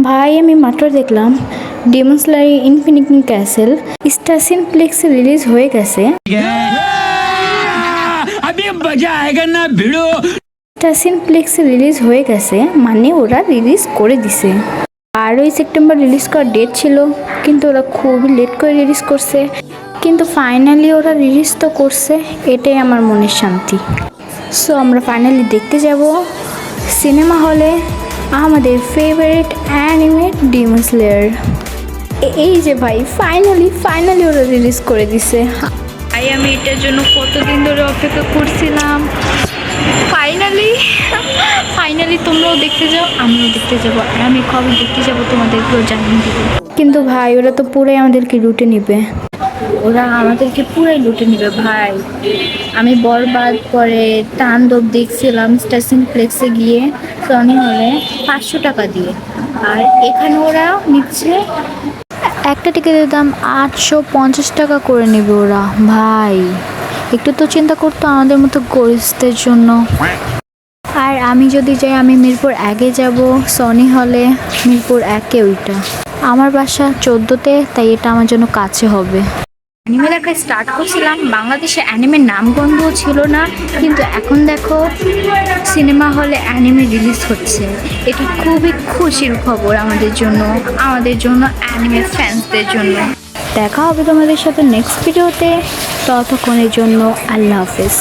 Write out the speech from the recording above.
ভাই আমি মাত্র দেখলাম Demon Slayer Infinity Castle Star সিনেপ্লেক্সে রিলিজ হয়ে গেছে। স্টার সিনেপ্লেক্সে রিলিজ হয়ে গেছে মানে ওরা রিলিজ করে দিছে। 12ই সেপ্টেম্বর রিলিজ করার ডেট ছিল, কিন্তু ওরা খুবই লেট করে রিলিজ করছে। কিন্তু ফাইনালি ওরা রিলিজ তো করছে, এটাই আমার মনের শান্তি। সো আমরা ফাইনালি দেখতে যাব সিনেমা হলে আমাদের ফেভারিট অ্যানিমে ডিমন স্লেয়ার। এই যে ভাই ফাইনালি ওরা রিলিজ করে দিছে। ভাই আমি এটার জন্য কতদিন ধরে অপেক্ষা করছিলাম। ফাইনালি তোমরাও দেখতে যাও, আমিও দেখতে যাবো, আর আমি কবে দেখতে যাবো তোমাদেরকেও জানিয়ে দেবো। কিন্তু ভাই ওরা তো পুরাই আমাদেরকে লুটে নিবে, ভাই। আমি বরবাদ পরে তাণ্ডব দেখছিলাম স্টার সিনেপ্লেক্সে গিয়ে সনি হলে 500 টাকা দিয়ে, আর এখানে ওরা নিচ্ছে একটা টিকিটের দাম 850 টাকা করে নেবে ওরা। ভাই একটু তো চিন্তা করতো আমাদের মতো গরিবদের জন্য। আর আমি যদি যাই আমি মিরপুর আগে যাব সনি হলে, মিরপুর 1-এ ওইটা। আমার বাসা 14তে, তাই এটা আমার জন্য কাছে হবে। অ্যানিমে দেখা স্টার্ট করছিলাম, বাংলাদেশে অ্যানিমের নামগন্ধও ছিল না, কিন্তু এখন দেখো সিনেমা হলে অ্যানিমে রিলিজ হচ্ছে। এটি খুবই খুশির খবর আমাদের জন্য অ্যানিমে ফ্যান্সদের জন্য। দেখা হবে তোমাদের সাথে নেক্সট ভিডিওতে, ততক্ষণের জন্য আল্লাহ হাফেজ।